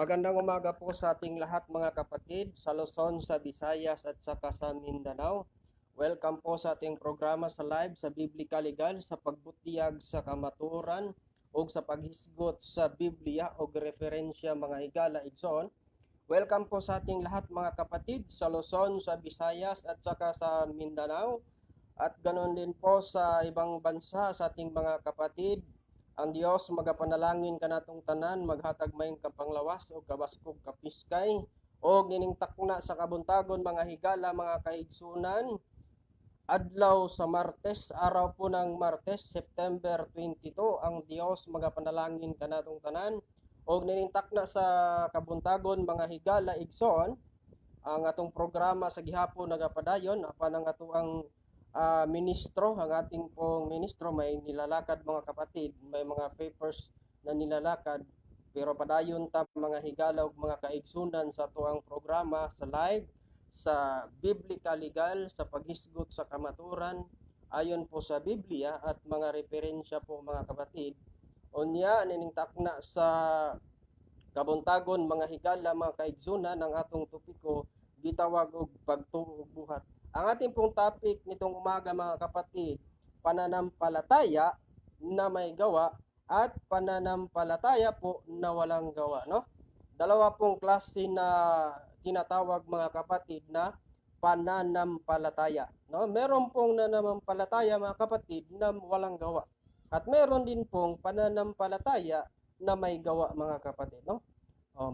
Magandang umaga po sa ating lahat mga kapatid sa Luzon, sa Visayas at saka sa Mindanao. Welcome po sa ating programa sa live sa Biblika Legal sa pagbutiyag sa kamaturan o sa paghisgot sa Biblia o referensya mga higala igsoon. Welcome po sa ating lahat mga kapatid sa Luzon, sa Visayas at saka sa Mindanao. At ganoon din po sa ibang bansa sa ating mga kapatid. Ang Dios magapanalangin kanatong tanan, maghatag mayong kapanglawas o kabaskog kapiskay o niningtakna sa kabuntagon mga higala mga kaigsunan. Adlaw sa Martes, araw po ng Martes, September 22, ang Dios magapanalangin kanatong tanan o niningtakna sa kabuntagon mga higala igsoon. Ang atong programa sa gihapon nagapadayon apan ang atuang ministro, ang ating pong ministro may nilalakad mga kapatid, may mga papers na nilalakad, pero padayon ta mga higala ug mga kaigsunan sa tuang programa sa live sa Biblika Legal sa paghisgot sa kamaturan ayon po sa Biblia at mga referensya po mga kapatid. Unya nining takna sa kabuntagon mga higala mga kaigsunan ang atong topiko gitawag og pagtuo og buhat. Ang ating pong topic nitong umaga mga kapatid, pananampalataya na may gawa at pananampalataya po na walang gawa, no? Dalawa pong klase na tinatawag mga kapatid na pananampalataya, no? Meron pong nananampalataya mga kapatid na walang gawa. At meron din pong pananampalataya na may gawa mga kapatid, no? O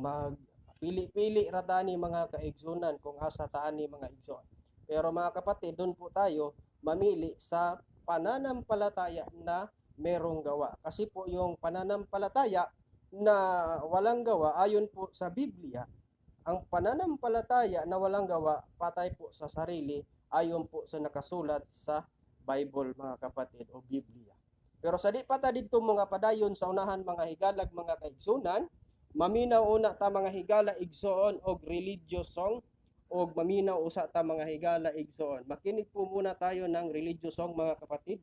pili-pili radani mga kaigsunan kung asa taan ni mga igsoon. Pero mga kapatid, doon po tayo mamili sa pananampalataya na merong gawa. Kasi po yung pananampalataya na walang gawa, ayon po sa Biblia, ang pananampalataya na walang gawa, patay po sa sarili, ayon po sa nakasulat sa Bible mga kapatid o Biblia. Pero sa di pa ta dito mga padayon sa unahan mga higalag mga kaigsunan, maminaw una ta mga higala igsoon og religious song o maminaw usa ta mga higala igsoon. Makinig po muna tayo ng religious song mga kapatid.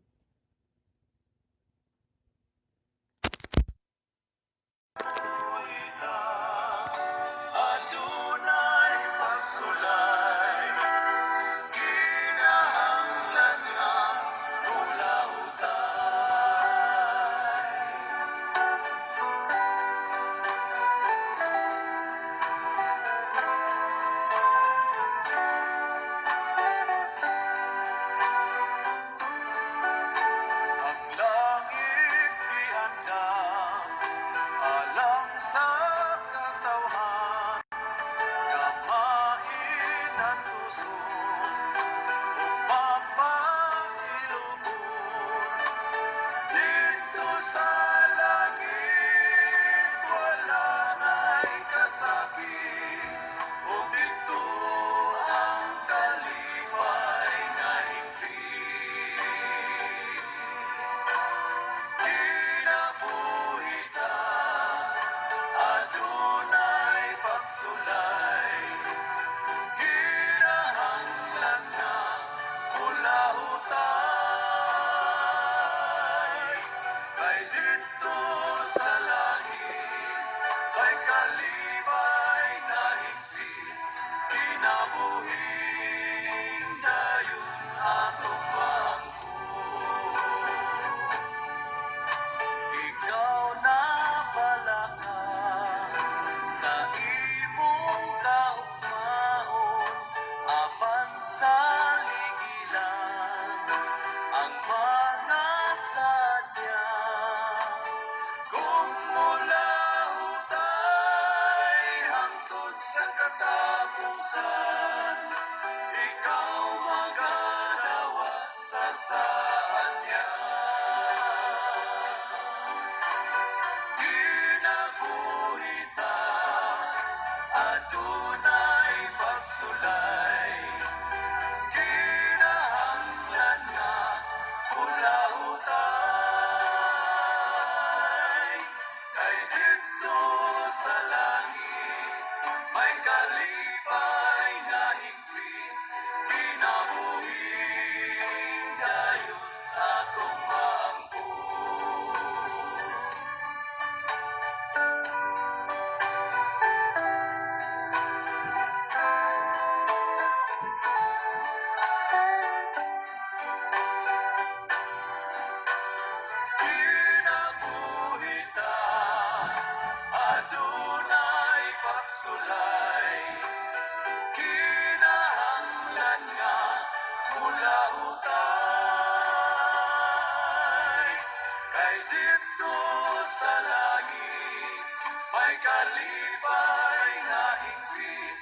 kalipay nga hingpit,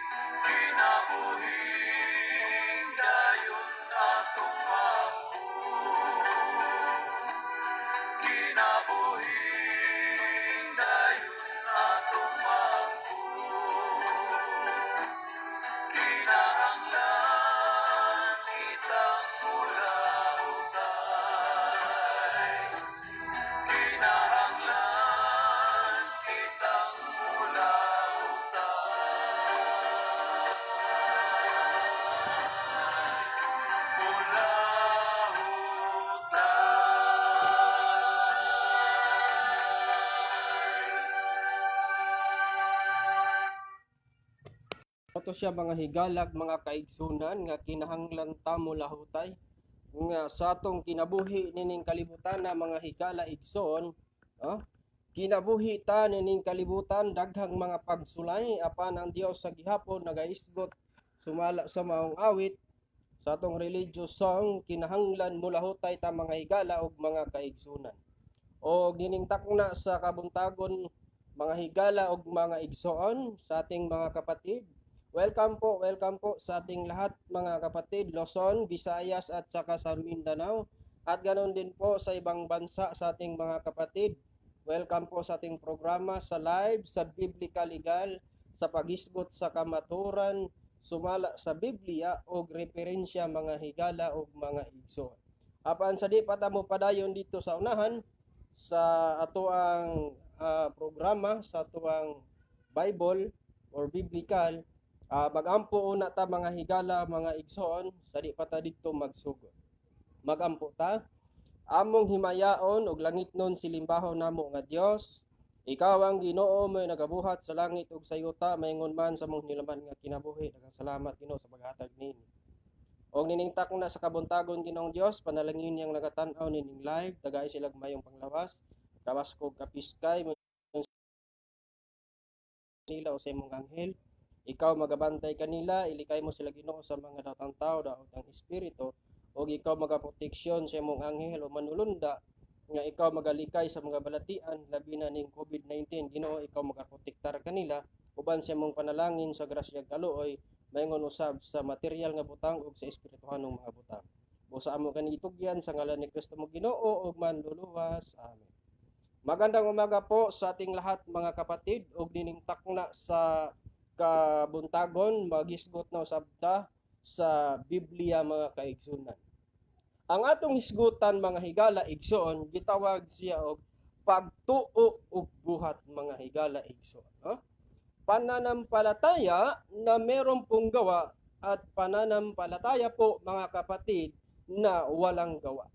kinabuhing dayon atong maampo. Kinabuhing dayon atong maampo. Kinahanglan kitang mulautay. Kinahanglan kitang Ato siya mga higalag, mga kaigsunan nga kinahanglan ta mo lahutay nga sa atong kinabuhi nining kalibutan na mga higala igsoon, kinabuhi ta nining kalibutan daghang mga pagsulay apan ang Dios sa gihapon nagaisgot sumala sa maong awit sa atong religious song kinahanglan mo lahutay ta mga higala ug mga kaigsunan. O nining takna sa kabuntagon mga higala ug mga igsoon sa ating mga kapatid. Welcome po sa ating lahat mga kapatid, Luzon, Visayas at saka sa Mindanao. At ganoon din po sa ibang bansa sa ating mga kapatid. Welcome po sa ating programa sa live, sa Biblical Legal, sa pagisgot sa kamaturan, sumala sa Biblia o referensya mga higala o mga igsoon. Apan sa di patamo padayon dito sa unahan, sa atoang programa, sa atoang Bible or Biblical, magampo una ta mga higala, mga igsoon, sa di pa ta dito magsugod. Magampo ta, among himayaon og langitnon silimbaho namo nga Dios. Ikaw ang Ginoo may nagabuhat sa langit ug sa yuta, maingon man sa mong nilaman nga kinabuhi. Salamat Ginoo sa paghatag nini. Og nining takna sa kabuntagon Ginoong Dios, panalangin niyang nagatan-aw nining live, dagay silang mayong panglawas, kawas kog kapiskay nila o sa imong anghel. Ikaw magabantay kanila, ilikay mo sila Ginoo sa mga datang tao, daot ang espiritu, o ikaw magaproteksyon sa imong anghel o manulunda, nga ikaw magalikay sa mga balatian, labi na ning COVID-19, Ginoo, ikaw magaprotektar kanila, uban sa imong panalangin sa grasya kaluoy, maingon usab sa material nga butang ug sa espirituhanong mga butang. Busa amo kani itugyan sa ngalan ni Kristo mo Ginoo ug manluluwas. Amen. Magandang umaga po sa ating lahat mga kapatid ug dining takna sa kabuntagon magisgot na usabta sa Biblia mga kaigsunan. Ang atong hisgutan mga higala igsoon gitawag siya og pagtuo ug buhat mga higala igsoon. Pananampalataya na meron pong gawa at pananampalataya po mga kapatid na walang gawa.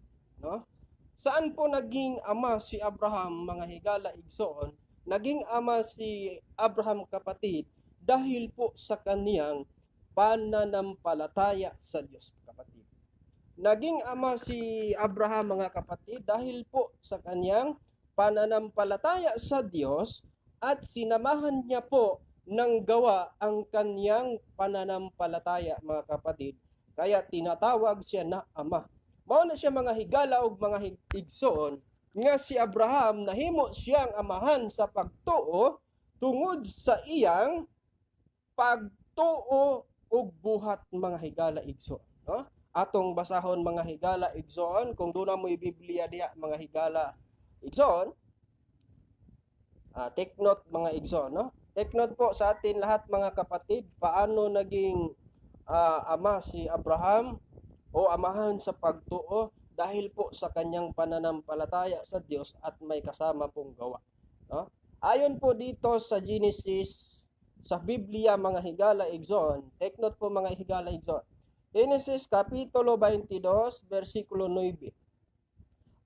Saan po naging ama si Abraham mga higala igsoon? Naging ama si Abraham kapatid dahil po sa kaniyang pananampalataya sa Diyos kapatid. Naging ama si Abraham mga kapatid dahil po sa kaniyang pananampalataya sa Diyos at sinamahan niya po ng gawa ang kaniyang pananampalataya mga kapatid. Kaya tinatawag siya na ama. Mao na siya mga higala o mga igsoon nga si Abraham nahimo siyang amahan sa pagtuo tungod sa iyang pagtuo ug buhat mga higala igsoon. Atong basahon mga higala igsoon kung doon mo'y Biblia diya mga higala igsoon. Take note mga igsoon, Take note po sa atin lahat mga kapatid, paano naging ama si Abraham o amahan sa pagtuo dahil po sa kanyang pananampalataya sa Diyos at may kasama pong gawa. Ayon po dito sa Genesis, sa Biblia mga higala igsoon, take note po mga higala igsoon. Genesis kapitulo 22 versikulo 9.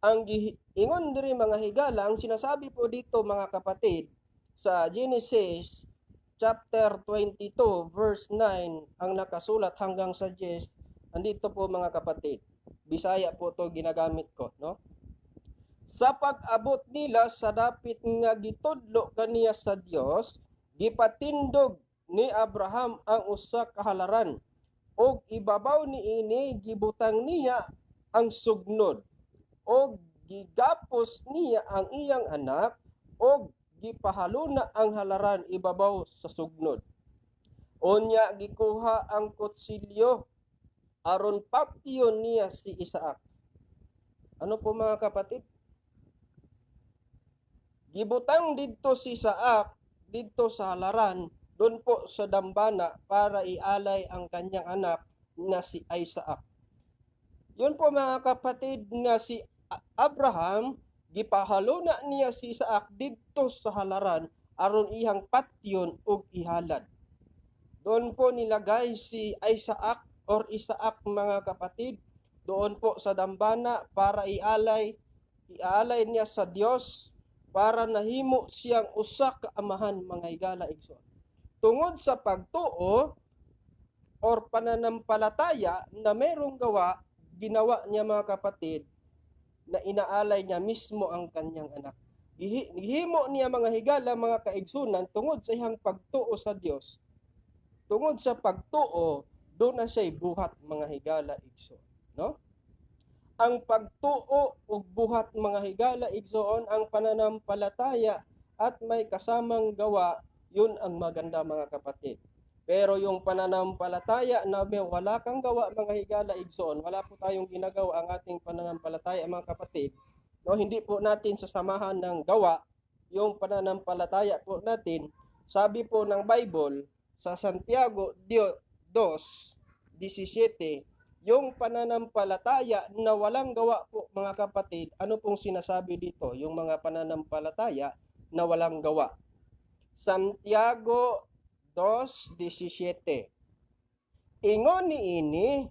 Ang ingon diri mga higala, ang sinasabi po dito mga kapatid sa Genesis chapter 22 verse 9 ang nakasulat hanggang sa 10. Andito po mga kapatid. Bisaya po to ginagamit ko, Sa pag-abot nila sa dapit nga gitudlo kaniya sa Dios, gipatindog ni Abraham ang usa ka halaran og ibabaw niini gibutang niya ang sugnod og gigapos niya ang iyang anak og gipahaluna ang halaran ibabaw sa sugnod. Unya gikuha ang kutsilyo aron paktion niya si Isaac. Ano po mga kapatid? Gibutang didto si Isaac didto sa halaran doon po sa dambana para ialay ang kanyang anak na si Isaac. Yun po mga kapatid nga si Abraham, gipahaluna niya si Isaac didto sa halaran aron ihang patyon ug ihalad. Doon po nilagay si Isaac mga kapatid doon po sa dambana para ialay niya sa Dios para nahimo siyang usa ka amahan mga higala igsoon. Tungod sa pagtuo or pananampalataya na mayroong gawa, ginawa niya mga kapatid na inaalay niya mismo ang kanyang anak. Gihimo niya mga higala mga kaigsunan tungod sa iyang pagtuo sa Dios. Tungod sa pagtuo, doon na siya'y buhat mga higala igsoon, no? Ang pagtuo ug buhat mga higala igsoon, ang pananampalataya at may kasamang gawa, yun ang maganda mga kapatid. Pero yung pananampalataya na wala kang gawa mga higala igsoon, wala po tayong ginagawa ang ating pananampalataya mga kapatid, no, hindi po natin sasamahan ng gawa yung pananampalataya po natin. Sabi po ng Bible sa Santiago 2:17, yung pananampalataya na walang gawa po mga kapatid, ano pong sinasabi dito? Yung mga pananampalataya na walang gawa. Santiago 2:17. Ingon niini,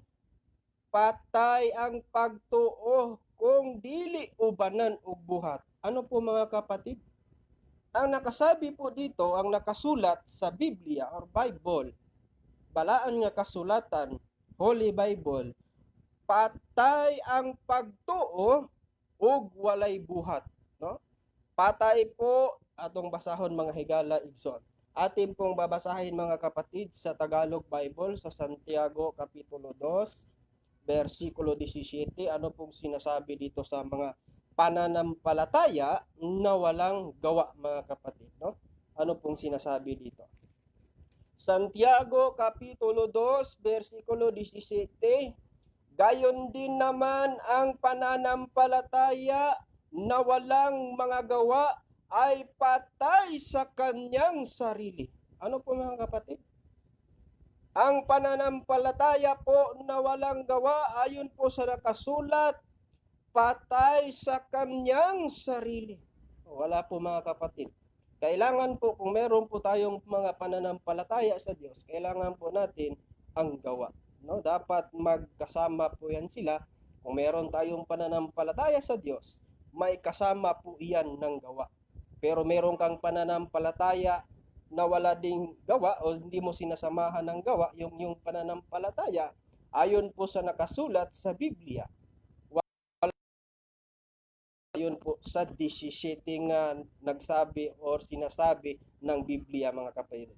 patay ang pagtuo kung dili ubanan og buhat. Ano po mga kapatid? Ang nakasabi po dito, ang nakasulat sa Biblia or Bible, balaan nga kasulatan, Holy Bible, patay ang pagtuo ug walay buhat, no? Patay po atong basahon mga higala igsoon. Atin pong babasahin mga kapatid sa Tagalog Bible sa Santiago Kapitulo 2, versikulo 17. Ano pong sinasabi dito sa mga pananampalataya na walang gawa mga kapatid, no? Ano pong sinasabi dito? Santiago Kapitulo 2, versikulo 17. Gayon din naman ang pananampalataya na walang mga gawa ay patay sa kanyang sarili. Ano po mga kapatid? Ang pananampalataya po na walang gawa, ayon po sa nakasulat, patay sa kanyang sarili. Wala po mga kapatid. Kailangan po, kung meron po tayong mga pananampalataya sa Diyos, kailangan po natin ang gawa, no? Dapat magkasama po yan sila. Kung meron tayong pananampalataya sa Diyos, may kasama po iyan ng gawa. Pero meron kang pananampalataya na wala ding gawa o hindi mo sinasamahan ng gawa, yung pananampalataya, ayon po sa nakasulat sa Biblia, ayon po sa 17 nga nagsabi or sinasabi ng Biblia mga kapatid.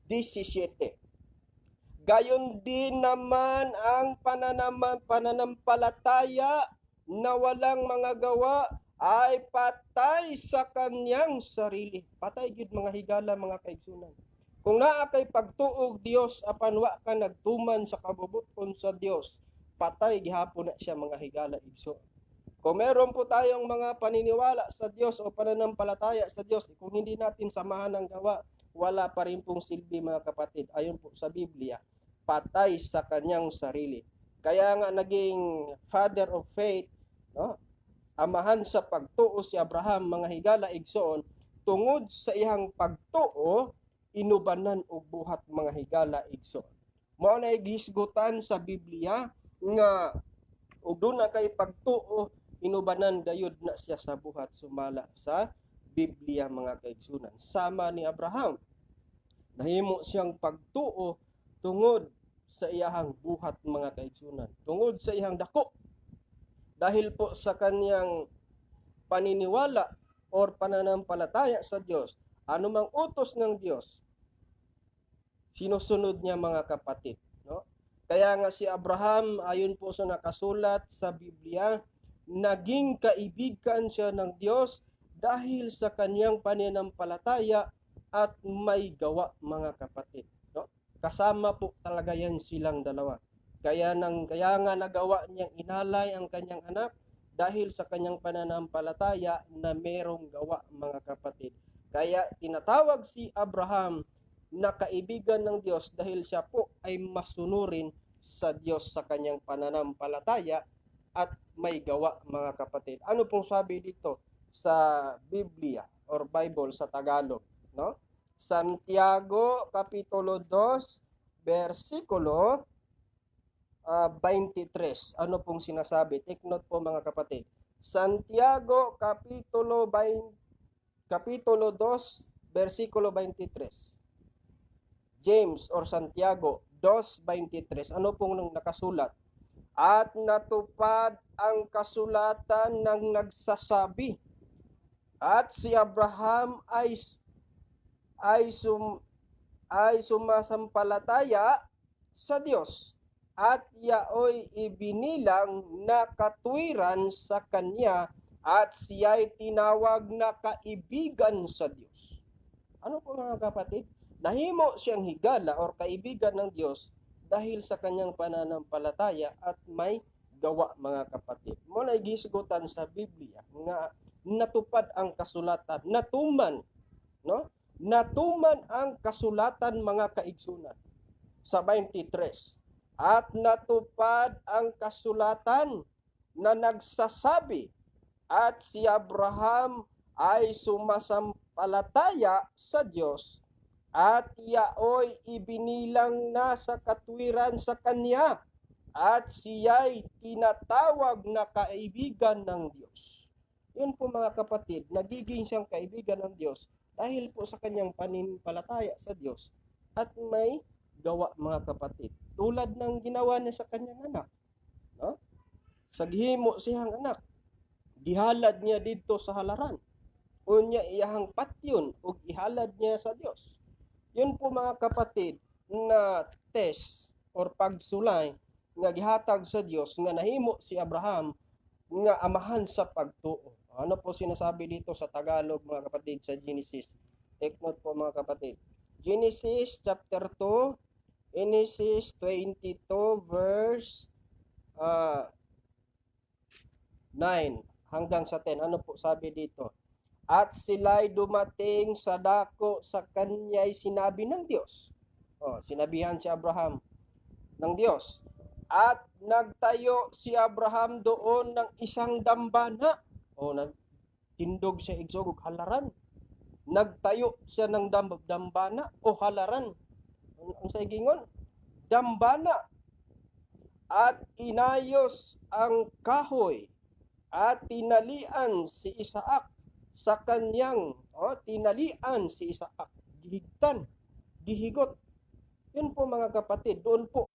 17. Gayon din naman ang pananampalataya na walang mga gawa ay patay sa kanyang sarili. Patay gid mga higala mga kaigsunan. Kung naa kay pagtuog Dios apan wa ka nagtuman sa kabubuton sa Dios, patay gihapon na siya mga higala igsoon. Kung meron po tayong mga paniniwala sa Diyos o pananampalataya sa Diyos, kung hindi natin samahan ng gawa, wala pa rin pong silbi mga kapatid. Ayon po sa Biblia, patay sa kanyang sarili. Kaya nga naging father of faith, no? Amahan sa pagtuo si Abraham mga higala igsoon, tungod sa iyang pagtuo, inubanan og buhat mga higala igsoon. Mao na gihisgutan sa Biblia nga ug doon na kay pagtuo, inubanan gayud na siya sa buhat sumala sa Biblia mga kaigsunan. Sama ni Abraham, nahimo siyang pagtuo tungod sa iyang buhat mga kaigsunan, tungod sa iyang dako. Dahil po sa kanyang paniniwala or pananampalataya sa Diyos, anumang utos ng Diyos, sinusunod niya mga kapatid, no? Kaya nga si Abraham, ayon po sa nakasulat sa Biblia, naging kaibigan siya ng Diyos dahil sa kanyang pananampalataya at may gawa, mga kapatid. No? Kasama po talaga yan silang dalawa. Kaya nga nagawa niyang inalay ang kanyang anak dahil sa kanyang pananampalataya na merong gawa, mga kapatid. Kaya tinatawag si Abraham na kaibigan ng Diyos dahil siya po ay masunurin sa Diyos sa kanyang pananampalataya at may gawa, mga kapatid. Ano pong sabi dito sa Biblia or Bible sa Tagalog, no? Santiago kapitulo 2 versikulo 23. Ano pong sinasabi? Take note po, mga kapatid. Santiago kapitulo 2 versikulo 23. James or Santiago 2:23. Ano pong nakasulat? At natupad ang kasulatan ng nagsasabi, at si Abraham ay sumasampalataya sa Diyos, at yaoy ibinilang na katwiran sa kanya, at siya'y tinawag na kaibigan sa Diyos. Ano po, mga kapatid? Nahimo siyang higala or kaibigan ng Diyos dahil sa kanyang pananampalataya at may gawa, mga kapatid. Muna gisgutan sa Biblia nga natupad ang kasulatan, natuman, no? Natuman ang kasulatan, mga kaigsunan. Sa 23. At natupad ang kasulatan na nagsasabi, at si Abraham ay sumasampalataya sa Diyos, at yaoy ibinilang na sa katwiran sa kanya, at siya'y tinatawag na kaibigan ng Diyos. Yun po, mga kapatid, nagiging siyang kaibigan ng Diyos dahil po sa kanyang pananampalataya sa Diyos at may gawa, mga kapatid. Tulad ng ginawa niya sa kanyang anak. No? Saghimo siyang anak, gihalad niya dito sa halaran. Unya iyahang patyon ug ihalad niya sa Dios. Yun po, mga kapatid, na test or pagsulay nga gihatag sa Dios nga nahimo si Abraham nga amahan sa pagtuo. Ano po sinasabi dito sa Tagalog, mga kapatid, sa Genesis? Take note po, mga kapatid. Genesis chapter 2, Genesis 22 verse 9 hanggang sa 10. Ano po sabi dito? At sila'y dumating sa dako sa kanya'y sinabi ng Diyos. Sinabihan si Abraham ng Diyos. At nagtayo si Abraham doon ng isang dambana. Nagtindog siya igsog og halaran. Nagtayo siya ng dambana o halaran. Ang saigingon, dambana. At inayos ang kahoy at tinalian si Isaac sa kanyang tinalian si Isaac, gihigtan, gihigot. Yun po, mga kapatid, doon po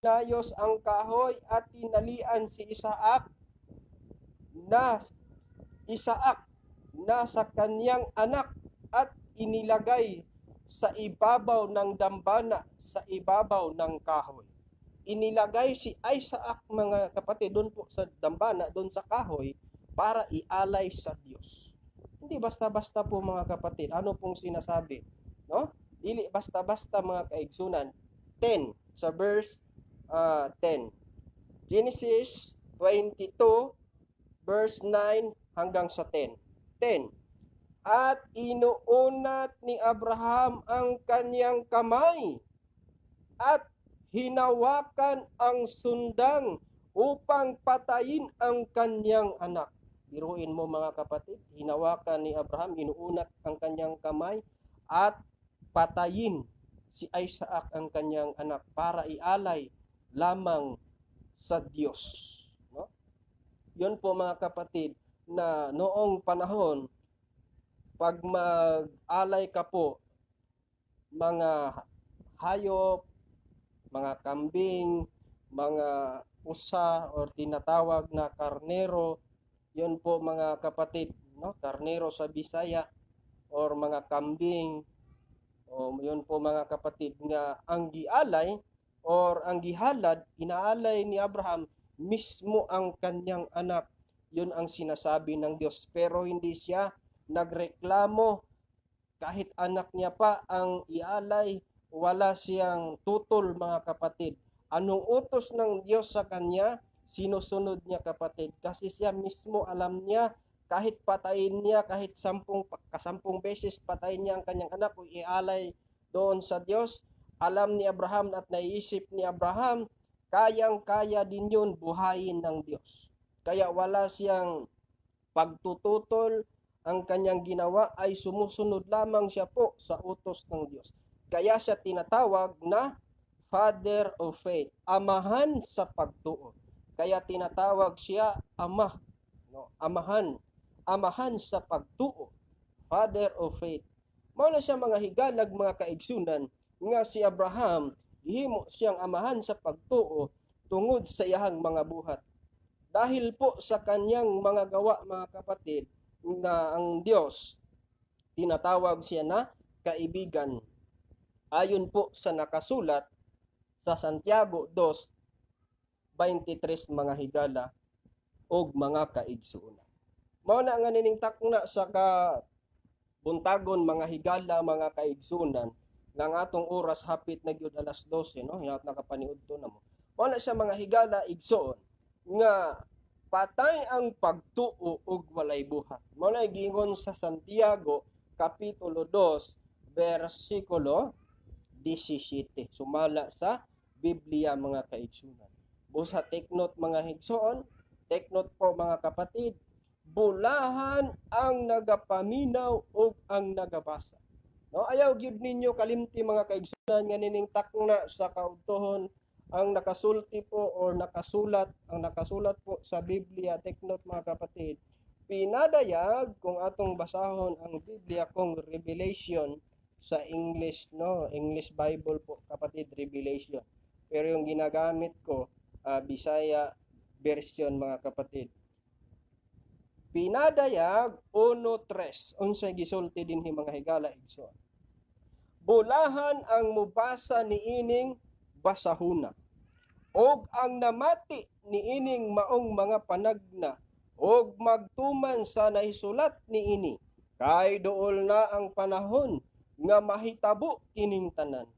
inayos ang kahoy at tinalian si Isaac na sa kanyang anak, at inilagay sa ibabaw ng dambana, sa ibabaw ng kahoy. Inilagay si Isaac, mga kapatid, doon po sa dambana, doon sa kahoy, para ialay sa Diyos. Hindi basta-basta po, mga kapatid. Ano pong sinasabi? No? Dili basta-basta, mga kaigsunan. 10 sa verse 10. Genesis 22 verse 9 hanggang sa 10. 10. At inuunat ni Abraham ang kanyang kamay at hinawakan ang sundang upang patayin ang kanyang anak. Biruin mo, mga kapatid, hinawakan ni Abraham, inuunat ang kanyang kamay at patayin si Isaac, ang kanyang anak, para ialay lamang sa Diyos. No? Yun po, mga kapatid, na noong panahon, pag mag-alay ka po, mga hayop, mga kambing, mga pusa or tinatawag na karnero, yun po, mga kapatid, no? Karnero sa Bisaya, or mga kambing, yun po, mga kapatid, nga ang gialay or ang gihalad, inaalay ni Abraham mismo ang kanyang anak Yun ang sinasabi ng Diyos. Pero hindi siya nagreklamo kahit anak niya pa ang ialay, wala siyang tutol mga kapatid. Anong utos ng Diyos sa kanya, sinusunod niya kapatid. Kasi siya mismo alam niya, kahit patayin niya, kahit kasampung beses patayin niya ang kanyang anak o ialay doon sa Diyos, alam ni Abraham at naiisip ni Abraham, kayang-kaya din yun buhayin ng Diyos. Kaya wala siyang pagtututol, ang kanyang ginawa ay sumusunod lamang siya po sa utos ng Diyos. Kaya siya tinatawag na Father of Faith, amahan sa pagtuo. Kaya tinatawag siya ama, no? Amahan sa pagtuo, Father of Faith. Mao na siya mga higalag mga kaigsunan nga si Abraham gihimo siyang amahan sa pagtuo tungod sa iyang mga buhat. Dahil po sa kanyang mga gawa mga kapatid, na ang Diyos tinatawag siya na kaibigan. Ayon po sa nakasulat sa Santiago 2:23 mga higala og mga kaigsuonan. Mao na nga nining takna sa buntagon mga higala mga kaigsuonan ng atong oras hapit na gyud alas 12 no, hinaut nakapaniudto na mo. Mao na siya mga higala igsoon nga patay ang pagtuo og walay buhat. Mao na giingon sa Santiago kapitulo 2 bersikulo 17. Sumala sa Biblia mga kaigsunan. Busa take note mga higsoon, take note po mga kapatid, bulahan ang nagapaminaw ug ang nagabasa. No, ayaw gyud ninyo kalimti mga kaigsunan nga nining takna sa kaudtohon ang nakasulti po or ang nakasulat po sa Biblia. Take note mga kapatid, pinadayag kung atong basahon ang Biblia kung Revelation sa English, no, English Bible po kapatid, Revelation. Pero yung ginagamit ko Bisaya version mga kapatid. Pinadayag 1:3 unsay gisulti dinhi mga higala igsoon. Bulahan ang mubasa niining basahuna, og ang namati niining maong mga panagna, og magtuman sa naisulat niini, kay duol na ang panahon nga mahitabo kining tanan.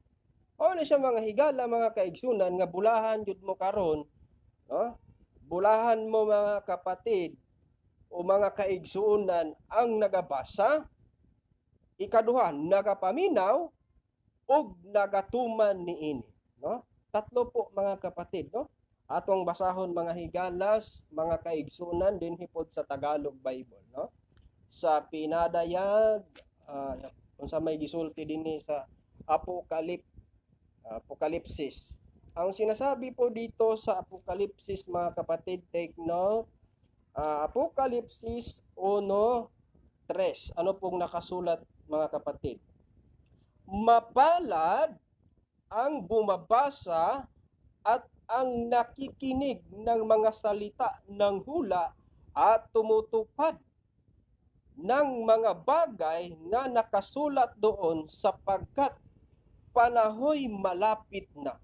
O na siya mga higala mga kaigsunan nga bulahan jud mo karon, no? Bulahan mo mga kapatid o mga kaigsuonan ang nagabasa, ikaduha nagapaminaw ug nagatuman niini, no? Tatlo po mga kapatid, no? Atong basahon mga higalas, mga kaigsunan din hipod sa Tagalog Bible, no? Sa pinadayag unsa may gisulti dinhi sa Apokalipsis. Ang sinasabi po dito sa Apokalipsis mga kapatid, take note, Apokalipsis 1:3. Ano pong nakasulat mga kapatid? Mapalad ang bumabasa at ang nakikinig ng mga salita ng hula at tumutupad ng mga bagay na nakasulat doon sapagkat panahoy malapit na.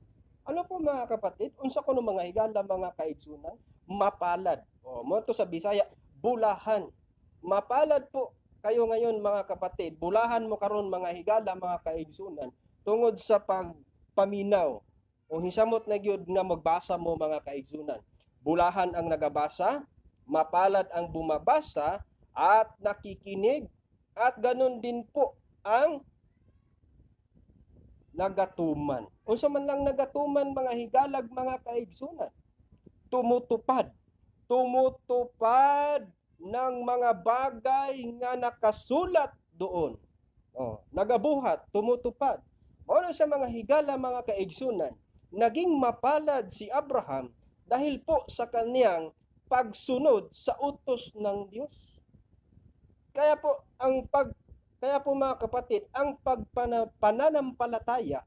Ano po mga kapatid? Unsa kuno mga higala mga kaigsunan? Mapalad. Mo to sa Bisaya, bulahan. Mapalad po kayo ngayon mga kapatid. Bulahan mo karon mga higala mga kaigsunan tungod sa pagpaminaw o hisamot na gyud nga magbasa mo mga kaigsunan. Bulahan ang nagabasa, mapalad ang bumabasa at nakikinig, at ganun din po ang nagatuman. Unsa man lang nagatuman mga higalag mga kaigsunan? Tumutupad ng mga bagay nga nakasulat doon. Nagabuhat, tumutupad. Ano sa mga higala mga kaigsunan? Naging mapalad si Abraham dahil po sa kaniyang pagsunod sa utos ng Diyos. Kaya po mga kapatid, ang pananampalataya,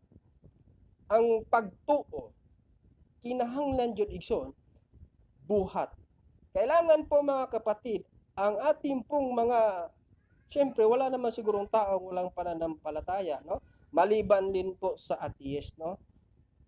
ang pagtuo, kinahanglan jud igsoon buhat. Kailangan po mga kapatid, ang ating pong siyempre wala naman sigurong tao walang pananampalataya, no? Maliban din po sa atheist, no?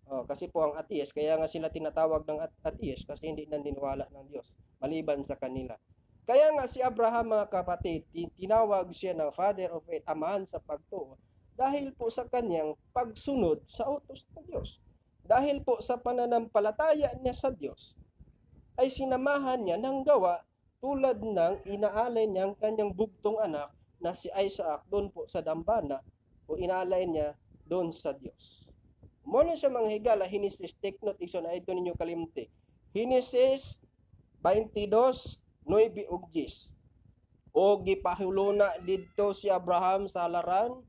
Kasi po ang atheist, kaya nga sila tinatawag ng atheist kasi hindi naniniwala ng Diyos maliban sa kanila. Kaya nga si Abraham, mga kapatid, tinawag siya ng father of faith, amahan sa pagtuo, dahil po sa kanyang pagsunod sa utos ng Diyos. Dahil po sa pananampalataya niya sa Diyos, ay sinamahan niya ng gawa tulad ng inaalay niyang kanyang bugtong anak na si Isaac doon po sa dambana, o inaalay niya doon sa Diyos. Muna siya mga higala, Hinesis, take note, iso na ito ninyo kalimti. Hinesis 22:9 ug 10. O gipahuluna didto si Abraham sa laran,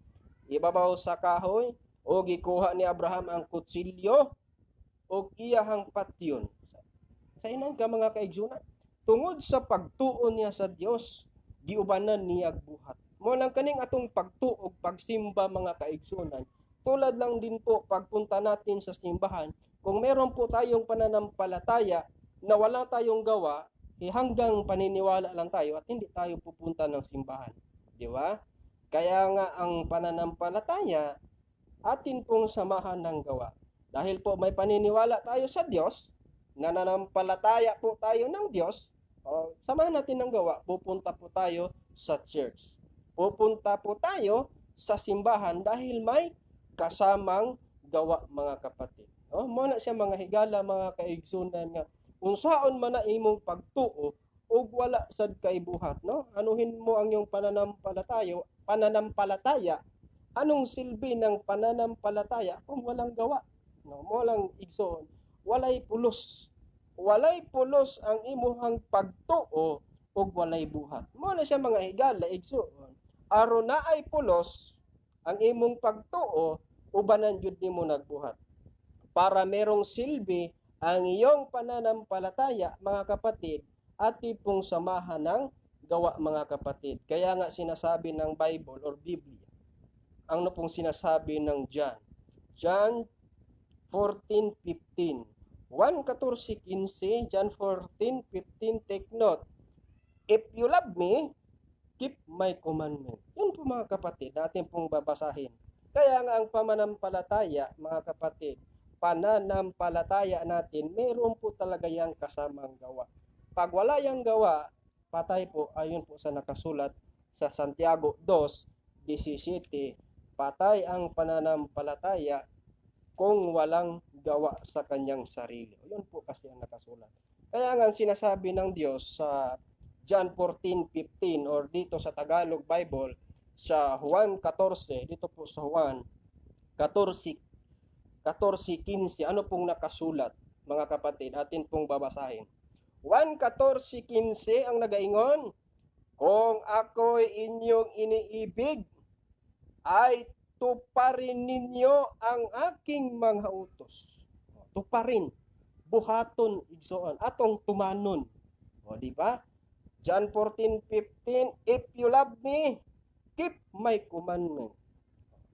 ibabaw sa kahoy, o gikuha ni Abraham ang kutsilyo, o iyahang patyon. Sa inan ka mga kaigsunan, tungod sa pagtuo niya sa Dios, giubanan niya buhat. Mo lang kaning atong pagtuo, pagsimba mga kaigsunan, tulad lang din po pagpunta natin sa simbahan, kung meron po tayong pananampalataya na wala tayong gawa, hanggang paniniwala lang tayo at hindi tayo pupunta ng simbahan. Di ba? Kaya nga ang pananampalataya, atin pong samahan ng gawa. Dahil po may paniniwala tayo sa Diyos, nananampalataya po tayo ng Diyos, samahan natin ng gawa, pupunta po tayo sa church. Pupunta po tayo sa simbahan dahil may kasamang gawa, mga kapatid. Muna siya mga higala, mga kaigsunan nga, unsaon man na imong pagtuo ug wala sad kay buhat, no? Anuhin mo ang iyong pananampalataya. Anong silbi ng pananampalataya kung walang gawa? No, mo lang igsoon, walay pulos. Walay pulos ang imuhang pagtuo ug walay buhat. Mo na siya mga higala, igsoon. Aron na ay pulos ang imong pagtuo, ubanan jud nimo nagbuhat. Para merong silbi ang iyong pananampalataya, mga kapatid, at pong samahan ng gawa, mga kapatid. Kaya nga sinasabi ng Bible or Biblia, ang pong sinasabi ng John 14:15, 1:14-15, John 14:15, take note, if you love me, keep my commandment. Yun po mga kapatid, natin pong babasahin. Kaya nga ang pananampalataya, mga kapatid, pananampalataya natin, meron po talaga yang kasamang gawa. Pag wala yang gawa, patay po, ayon po sa nakasulat sa Santiago 2:17, patay ang pananampalataya kung walang gawa sa kanyang sarili. Yun po kasi ang nakasulat. Kaya nga sinasabi ng Diyos sa John 14:15 or dito sa Tagalog Bible, sa Juan 14, dito po sa Juan 14:15, ano pong nakasulat, mga kapatid, atin pong babasahin. 1:14-15 ang nagaingon, kung ako'y inyong iniibig, ay tuparin ninyo ang aking mga utos. Tuparin, buhaton, igsoon, atong tumanon. Di ba? John 14:15, if you love me, keep my commandment.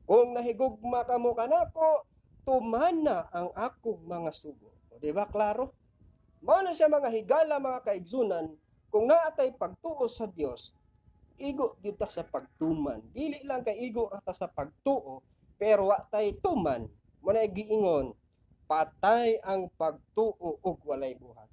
Kung nahigugma kamo kanako, tumana ang akong mga sugo. Di ba klaro? Mao na siya mga higala, mga kaigsunan, kung naatay pagtuo sa Dios, igo gyud ta sa pagtuman. Dili lang kay igo ta sa pagtuo, pero wa tay tuman. Mo na giingon, patay ang pagtuo ug walay buhat.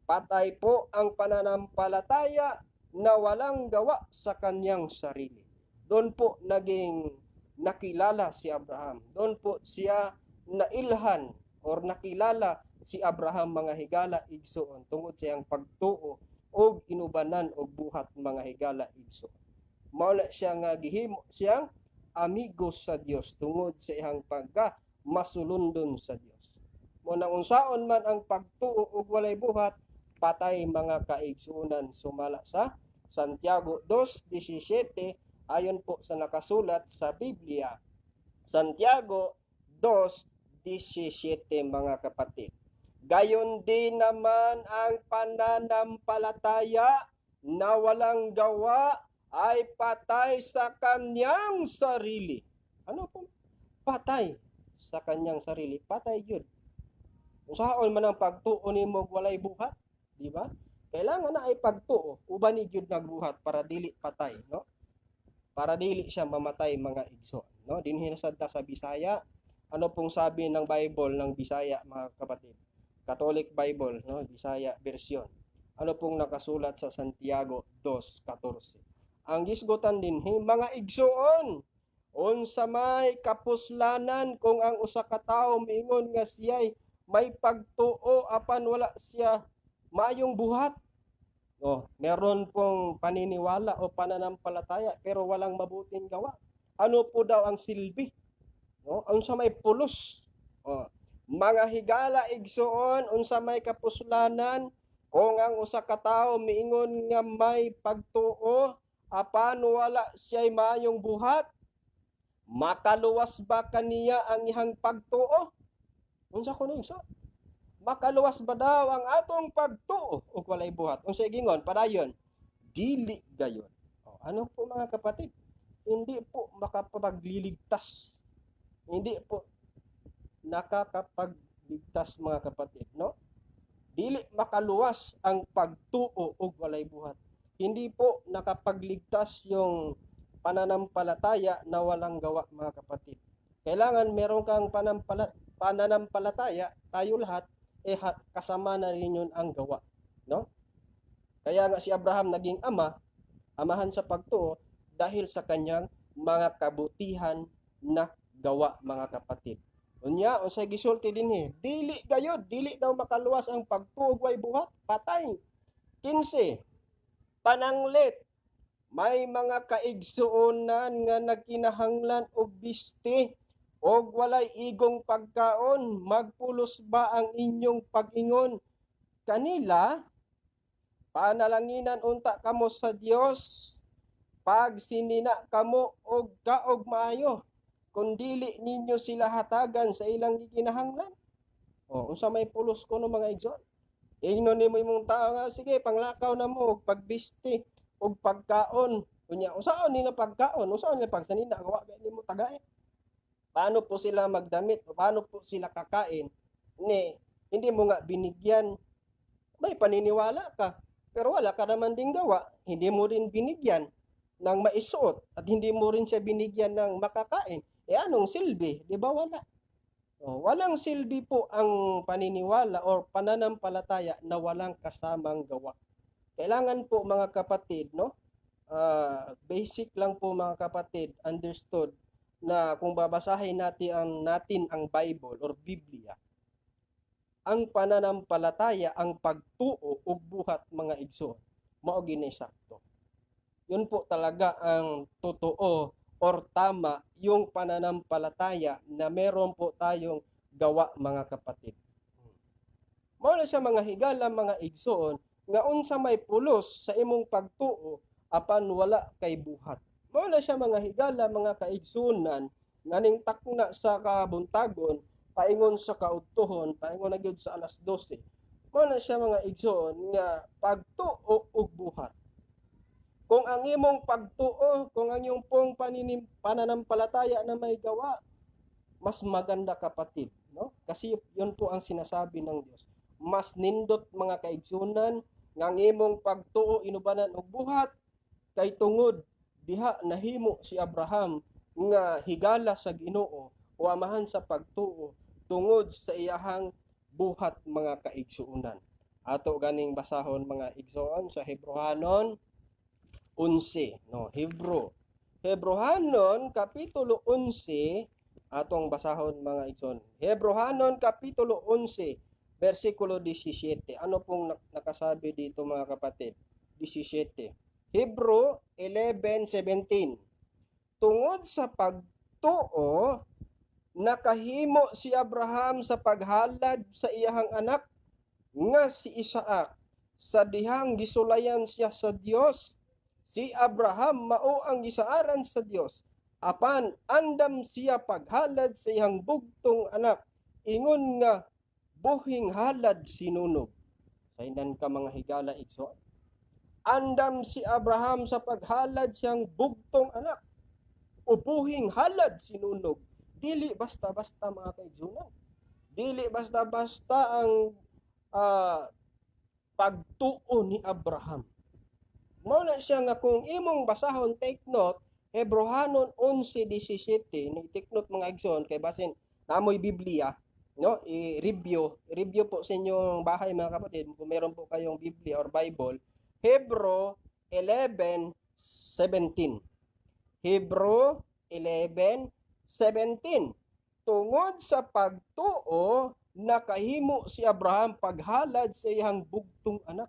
Patay po ang pananampalataya na walang gawa sa kanyang sarili. Doon po naging nakilala si Abraham. Doon po siya nailhan or nakilala si Abraham, mga higala, igsoon, tungod sa iyang pagtuo og inubanan og buhat, mga higala, igsoon. Mao na siya nga gihimo siyang amigo sa Dios tungod sa iyang pagka-masulundon sa Dios. Mo nang unsaon man ang pagtuo og walay buhat, patay, mga kaigsunan, sumala sa Santiago 2:17, ayon po sa nakasulat sa Biblia. Santiago 2:17, mga kapatid. Gayon din naman ang pananampalataya na walang gawa ay patay sa kanyang sarili. Ano po? Patay sa kanyang sarili. Patay yun. Kung saan man ang pagtuo nimo walay buhat, di ba? Kailangan na ay pagtuo, uban ni jud nagbuhat para dili patay, no? Para dili siya mamatay, mga igsoon, no? Dinhi na sad ta sa Bisaya, Ano pong sabi ng Bible ng Bisaya, mga kapatid? Catholic Bible, no? Bisaya version. Ano pong nakasulat sa Santiago 2:14? Ang gisgotan din, mga igsoon, unsa may kapuslanan kung ang usa ka tawo miingon nga siya'y may pagtuo apan wala siya maayong buhat. Meron pong paniniwala o pananampalataya pero walang mabuting gawa. Ano po daw ang silbi? Unsa may pulos? Mga higala igsoon, unsa may kapuslanan kung ang usa ka tawo miingon nga may pagtuo apan wala siya'y maayong buhat? Makaluwas ba kaniya ang ihang pagtuo? Unsa kuno isa? Makaluwas ba daw ang atong pagtuo ug walay buhat? Unsa gingon padayon? Dili gayon. Ano po mga kapatid? Hindi po makapagliligtas. Hindi po nakakapagligtas mga kapatid, no? Dili makaluwas ang pagtuo ug walay buhat. Hindi po nakapagligtas yung pananampalataya na walang gawa mga kapatid. Kailangan meron kang pananampalataya, tayo lahat, kasama na rin yun ang gawa, no? Kaya nga si Abraham naging amahan sa pagtuo dahil sa kanyang mga kabutihan na gawa mga kapatid. Unya, unsay gisulti dinhi? Dili gayud, dili daw makaluwas ang pagtuo way buhat, patay. 15. Pananglit, may mga kaigsuonan nga nagkinahanglan og bisti og walay igong pagkaon, magpulos ba ang inyong pag-ingon? Kanila, panalanginan unta kamo sa Dios, pag sinina kamo og kaog maayo, kung dili ninyo sila hatagan sa ilang gikinahanglan. Unsa may pulos ko no mga igsoon? Ingnon nimo imong tao nga, sige, panglakaw na mo og pagbisti og pagkaon. Unya, unsaon nila pagkaon? Unsaon nila pagsanina? Gawa ba nimo tagay? Paano po sila magdamit? Paano po sila kakain? Hindi mo nga binigyan. May paniniwala ka, pero wala ka naman ding gawa. Hindi mo rin binigyan ng maisuot at hindi mo rin siya binigyan ng makakain. Anong silbi? Di ba wala? Walang silbi po ang paniniwala o pananampalataya na walang kasamang gawa. Kailangan po mga kapatid, no? Basic lang po mga kapatid, understood na kung babasahin natin ang Bible or Biblia, ang pananampalataya, ang pagtuo ug buhat mga igsoon, mao gini sakto. Yun po talaga ang totoo or tama yung pananampalataya na meron po tayong gawa mga kapatid. Mao na siya mga higala mga igsoon nga unsa may pulos sa imong pagtuo apan wala kay buhat. Mao na siya mga higala, mga kaigsunan, nganing takna sa kabuntagon, paingon sa kaudtohon, paingon na gyud sa alas 12. Mao na siya mga igsoon nga pagtuo ug buhat. Kung ang imong pagtuo, kung ang iyong pong pananampalataya na may gawa, mas maganda kapatid, no? Kasi yun po ang sinasabi ng Dios. Mas nindot mga kaigsunan nga ang imong pagtuo inubanan og buhat kay tungod diha nahimo si Abraham nga higala sa Ginoo o amahan sa pagtuo tungod sa iyahang buhat mga kaigsuonan. Ato ganing basahon mga igsoon sa Hebrehanon 11, no? Hebrehanon kapitulo 11 atong basahon mga igsoon. Hebrehanon kapitulo 11 versikulo 17. Ano pong nakasabi dito mga kapatid? 17. Hebrew 11:17. Tungod sa pagtuo, nakahimo si Abraham sa paghalad sa iyahang anak nga si Isaac. Sa dihang gisulayan siya sa Dios, si Abraham mao ang gisaaran sa Dios. Apan andam siya paghalad sa iyang bugtong anak, ingon nga buhing halad sinunog. Saynan ka mga higala igsoon. Andam si Abraham sa paghalad siyang bugtong anak, ubuhing halad sinunog. Dili basta-basta mga kaigsunan. Dili basta-basta ang pagtuo ni Abraham. Mao na siya nga kung imong basahon, take note, Hebrehanon 11:17, ni take note mga igsoon kay basin Namoy Biblia, no? I-review po sa inyong bahay mga kapatid kung meron po kayong Biblia or Bible. Hebrew 11:17. Hebrew 11:17. Tungod sa pagtuo nakahimo si Abraham paghalad sa iyang bugtong anak.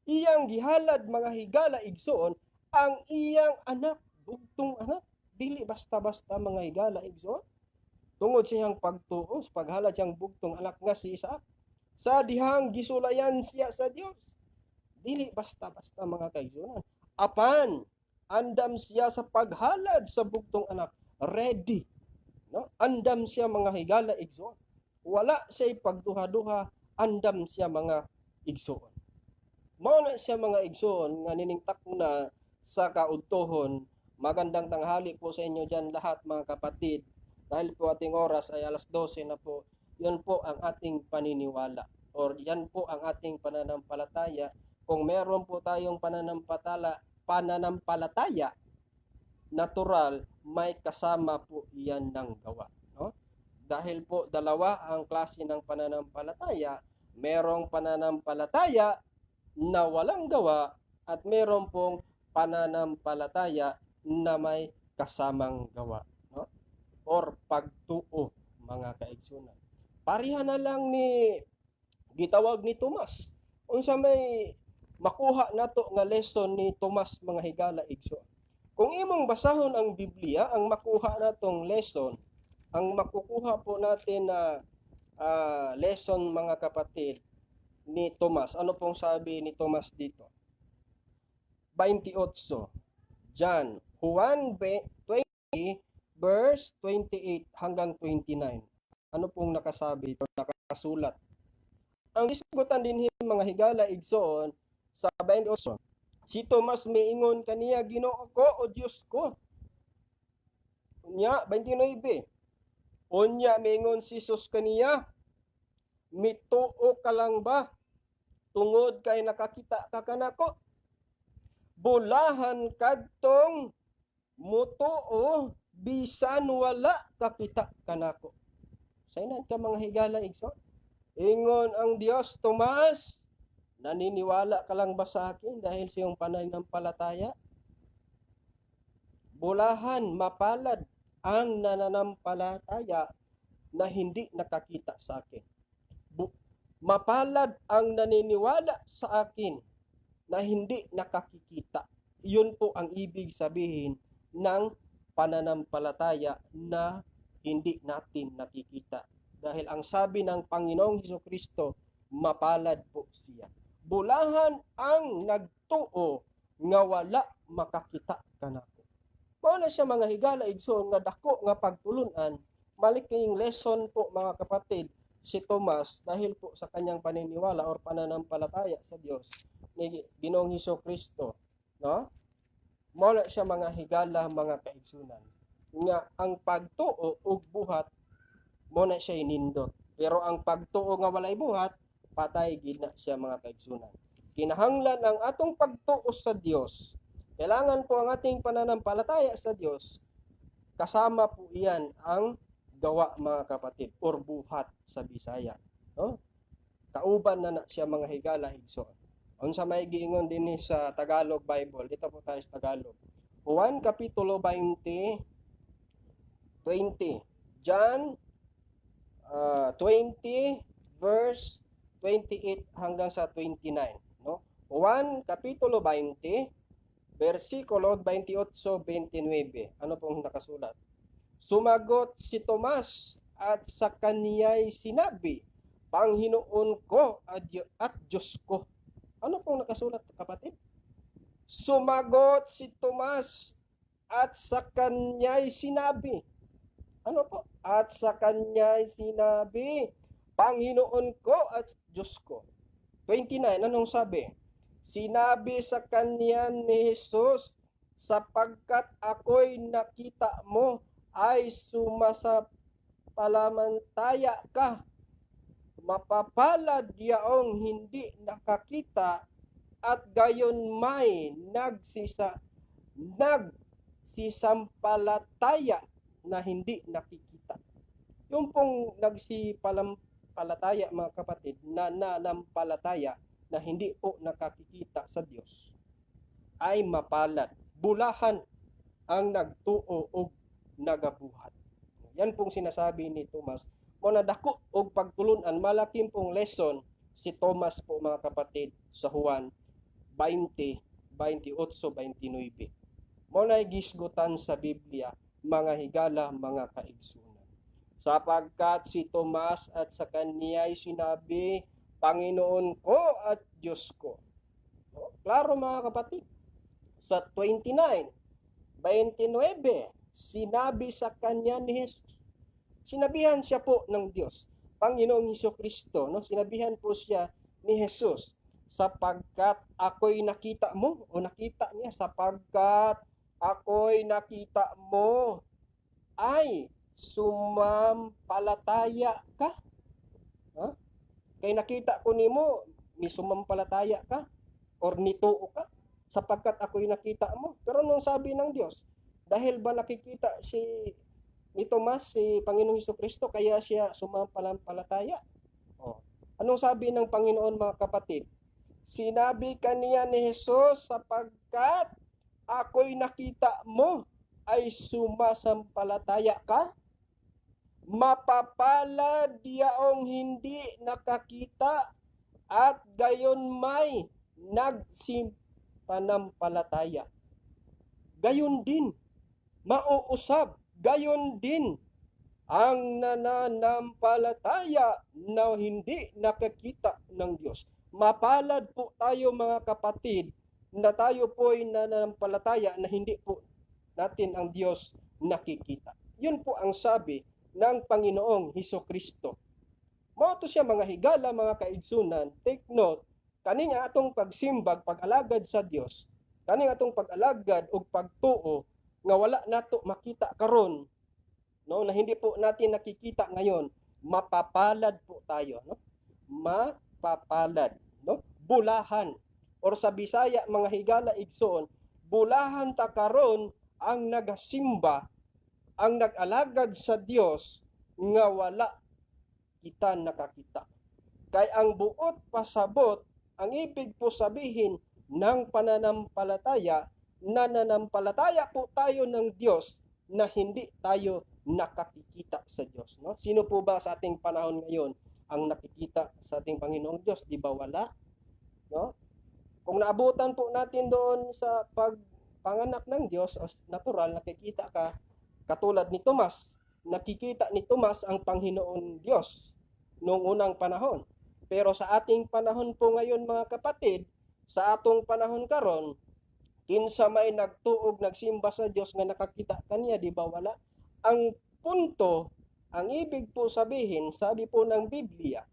Iyang gihalad mga higala igsoon ang iyang anak, bugtong anak. Dili basta-basta mga higala igsoon. Tungod sa iyang pagtuo, sa paghalad siyang bugtong anak nga si Isaac. Sa dihang gisulayan siya sa Dios. Dili basta-basta mga kaigsunan. Apan andam siya sa paghalad sa bugtong anak. Ready. No? Andam siya mga higala igsoon. Wala siya pagduha-duha, andam siya mga igsoon. Mao na siya mga igsoon nga niningtak na sa kaudtohon. Magandang tanghali po sa inyo diyan lahat mga kapatid. Dahil po ating oras ay 12:00 na po. Yun po ang ating paniniwala or yan po ang ating pananampalataya. Kung meron po tayong pananampalataya natural, may kasama po iyan ng gawa. No? Dahil po dalawa ang klase ng pananampalataya. Merong pananampalataya na walang gawa at meron pong pananampalataya na may kasamang gawa. No? Or pagtuo, mga kaigsunan. Pariha na lang ni gitawag ni Tomas. Unsa may makuha nato nga lesson ni Tomas mga higala igsoon. Kung imong basahon ang Biblia, ang makuha natong lesson, ang makukuha po natin na lesson mga kapatid ni Tomas. Ano pong sabi ni Tomas dito? 28. John, Juan 20 verse 28 hanggang 29. Ano pong nakasabi ito, nakasulat? Ang isgutan din mga higala igsoon sa 28. Si Tomas miingon kaniya, Ginoo ko o Dios ko. Unya 29. Unya miingon si Jesus kaniya, mituo ka lang ba? Tungod kay nakakita ka kanako. Bulahan kadtong mutuo bisan wala kakita kanako. Saynan ka mga higala igsoon. Ingon ang Dios, Tomas, naniniwala ka lang ba sa akin dahil sa iyong pananampalataya? Bulahan, mapalad ang nananampalataya na hindi nakakita sa akin. Mapalad ang naniniwala sa akin na hindi nakakikita. Yun po ang ibig sabihin ng pananampalataya na hindi natin nakikita. Dahil ang sabi ng Panginoong Hesukristo, mapalad po siya. Bulahan ang nagtuo nga wala makakita kanako. Mao na siya mga higala igsoon nga dako nga pagtulunan, malaking lesson po mga kapatid si Tomas dahil po sa kanyang paniniwala or pananampalataya sa Dios ni Ginoong Hesukristo, no? Mao na siya mga higala mga kaigsunan nga ang pagtuo ug buhat mo na siya inindot. Pero ang pagtuo nga walay buhat, patay gid na siya mga kaigsunan. Kinahanglan ang atong pagtuo sa Dios. Kailangan po ang ating pananampalataya sa Dios. Kasama po iyan ang gawa mga kapatid or buhat sa Bisaya. No? Kauban na siya mga higala igsoon. Unsa may giingon din sa Tagalog Bible. Dito po tayo sa Tagalog. Juan kapitulo 20 John 20 verse 28 hanggang sa 29, no? Juan kapitulo 20 versikulo 28-29. Ano pong nakasulat? Sumagot si Tomas at sa kaniya'y sinabi, Panginoon ko at Diyos ko. Ano pong nakasulat kapatid? Sumagot si Tomas at sa kaniya'y sinabi. Ano po? At sa kanya'y sinabi, Panginoon ko at Diyos ko. 29, anong sabi? Sinabi sa kanya ni Jesus, sapagkat ako'y nakita mo, ay sumasapalamantaya ka. Mapapalad yaong hindi nakakita at gayon may nagsisampalataya na hindi nakikita. Yung pong nagsipalampalaya mga kapatid, na nanampalataya na hindi po nakakikita sa Diyos, ay mapalad. Bulahan ang nagtuo og nagabuhat. Yan pong sinasabi ni Thomas. Mo na dako og pagtulunan, malaking pong lesson si Thomas po mga kapatid sa Juan 20, 28, 29. Mo na gisgutan sa Biblia, mga higala, mga kaigsunan. Sapagkat si Tomas at sa kaniya'y sinabi, Panginoon ko at Diyos ko. Klaro mga kapatid. Sa 29, 29, sinabi sa kanya ni Jesus. Sinabihan siya po ng Diyos, Panginoong Hesukristo, no? Sinabihan po siya ni Jesus, sapagkat ako'y nakita mo, o nakita niya, sapagkat ako'y nakita mo, ay sumampalataya ka. Ha? Kay nakita ko nimo, ni sumampalataya ka, or nituo ka, sapagkat ako'y nakita mo. Pero nung sabi ng Diyos, dahil ba nakikita ni Tomas, si Panginoong Hesukristo, kaya siya sumampalataya? Oh. Anong sabi ng Panginoon mga kapatid? Sinabi kaniya ni Jesus, sapagkat ako'y nakita mo, ay sumasampalataya ka? Mapapalad yaong hindi nakakita at gayon may nagsimpanampalataya. Gayon din, mauusab, gayon din ang nananampalataya na hindi nakakita ng Diyos. Mapalad po tayo mga kapatid na tayo po'y nananampalataya na hindi po natin ang Diyos nakikita. Yun po ang sabi ng Panginoong Hesukristo. Mo to siya mga higala, mga kaigsunan, take note, kaning atong pagsimbag, pag-alagad sa Dios, kaning atong pag-alagad ug pagtuo nga wala nato makita karon, no, na hindi po natin nakikita ngayon, mapapalad po tayo, no? Mapapalad, no? Bulahan, or sa Bisaya mga higala igsoon, bulahan ta karon ang nagasimba, ang nag-alagad sa Dios nga wala kita nakakita. Kay ang buot pasabot, ang ibig po sabihin ng pananampalataya, nananampalataya po tayo ng Diyos na hindi tayo nakakikita sa Diyos. No? Sino po ba sa ating panahon ngayon ang nakikita sa ating Panginoong Diyos? Di ba wala? No? Kung naabutan po natin doon sa pagpanganak ng Diyos, natural, nakikita ka, katulad ni Tomas, nakikita ni Tomas ang Panginoon Diyos noong unang panahon. Pero sa ating panahon po ngayon mga kapatid, sa atong panahon karon, kinsa may nagtuog, nagsimba sa Diyos nga nakakita kaniya, di ba wala? Ang punto, ang ibig po sabihin, sabi po ng Biblia,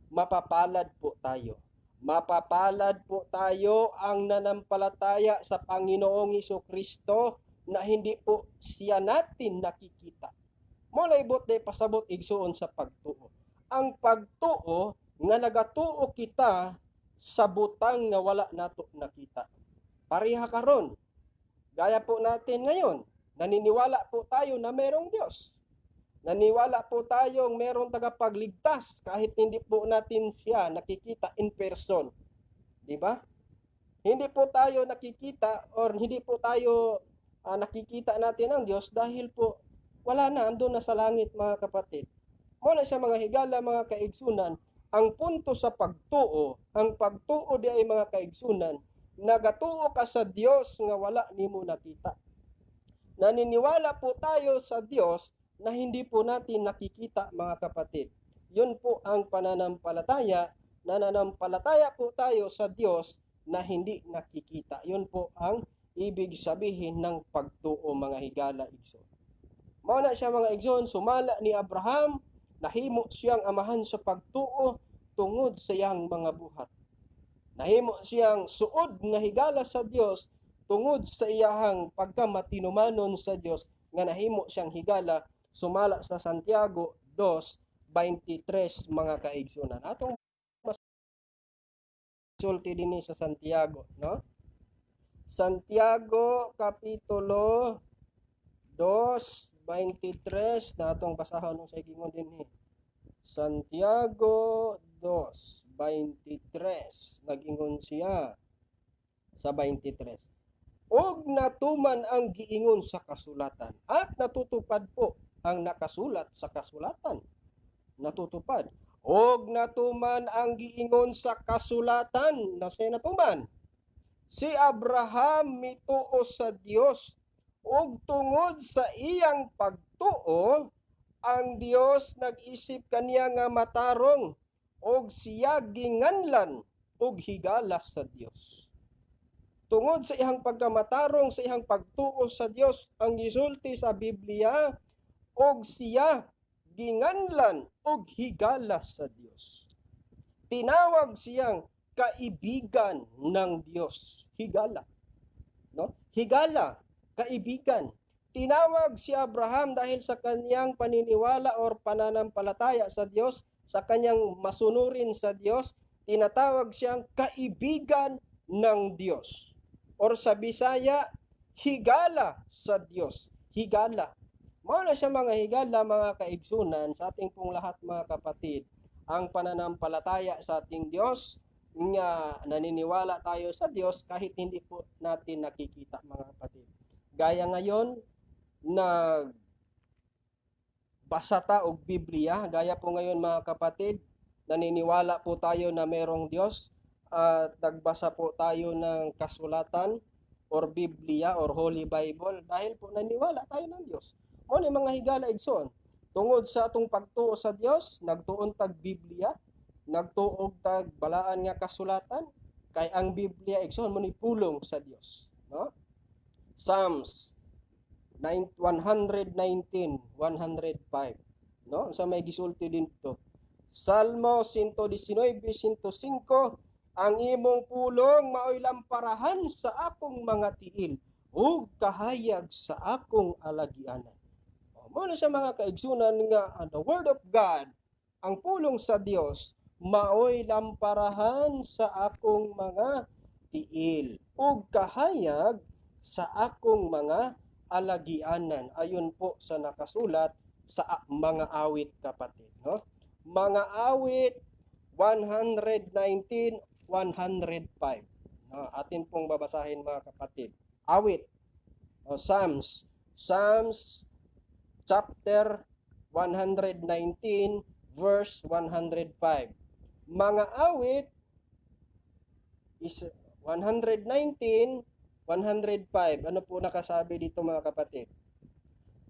mapapalad po tayo. Mapapalad po tayo ang nanampalataya sa Panginoong Hesukristo na hindi po siya natin nakikita. Mula ibot day pasabot igsuon sa pagtuo. Ang pagtuo nga nagatuo kita sa butang nga wala nato nakita. Pareha karon. Gaya po natin ngayon, naniniwala po tayo na mayroong Diyos. Naniwala po tayong mayroong tagapagligtas kahit hindi po natin siya nakikita in person. Di ba? Hindi po tayo nakikita or hindi po tayo nakikita natin ang Diyos dahil po wala na, andun na sa langit mga kapatid. Muna siya mga higala, mga kaigsunan, ang punto sa pagtuo, ang pagtuo di ay mga kaigsunan, nagatuo ka sa Diyos nga wala nimo nakita. Naniniwala po tayo sa Diyos na hindi po natin nakikita mga kapatid. Yun po ang pananampalataya, nananampalataya po tayo sa Diyos na hindi nakikita. Yun po ang ibig sabihin ng pagtuo mga higala igsoon. Mao na siya mga igsoon, sumala ni Abraham, nahimo siyang amahan sa pagtuo tungod sa iyang mga buhat. Nahimo siyang suod nga higala sa Dios tungod sa iyahang pagkamatinumanon sa Dios nga nahimo siyang higala, sumala sa Santiago 2:23 mga kaigsunan. Atong sulti dinhi sa Santiago, no? Santiago Kapitulo 2, 23 na atong basahon sa giingon dinhi. Santiago 2:23 nag-ingon siya sa 23. Og natuman ang giingon sa kasulatan at natutupad po ang nakasulat sa kasulatan. Natutupad. Og natuman ang giingon sa kasulatan. Nasay natuman? Si Abraham mituo sa Dios ug tungod sa iyang pagtuo ang Dios nag-isip kaniya nga matarong og siya ginganlan og higala sa Dios. Tungod sa iyang pagkamatarong sa iyang pagtuo sa Dios ang gisulti sa Biblia og siya ginganlan og higala sa Dios. Tinawag siyang kaibigan ng Dios. Higala. No? Higala, kaibigan. Tinawag si Abraham dahil sa kanyang paniniwala o pananampalataya sa Diyos, sa kanyang masunurin sa Diyos, tinatawag siyang kaibigan ng Diyos. Or sa Bisaya, higala sa Diyos. Higala. Mao na siya mga higala, mga kaigsunan, sa ating pong lahat mga kapatid, ang pananampalataya sa ating Diyos, nga naniniwala tayo sa Diyos kahit hindi po natin nakikita mga kapatid. Gaya ngayon, nagbasa ta og Biblia, gaya po ngayon mga kapatid, naniniwala po tayo na merong Diyos at nagbasa po tayo ng kasulatan or Biblia or Holy Bible dahil po naniniwala tayo ng Diyos. O ni mga higala igsoon, tungod sa atong pagtuo sa Dios, nagtuon tag Biblia, nagtuog tag balaan nga kasulatan, kay ang Biblia igsoon mo ni pulong sa Dios, no? Psalms 119, 105, no? Sa may gisulti dito. Salmo 119:105, ang imong pulong maoy lamparahan sa akong mga tiil ug kahayag sa akong alagianan. Mo na sa mga kaigsunan nga the word of God, ang pulong sa Dios maoy lamparahan sa akong mga tiil ug kahayag sa akong mga alagianan. Ayon po sa nakasulat sa mga awit kapatid, no? Mga awit 119, 105. No, atin pong babasahin mga kapatid. Awit o Psalms chapter 119 verse 105. Mga awit is 119, 105. Ano po nakasabi dito mga kapatid?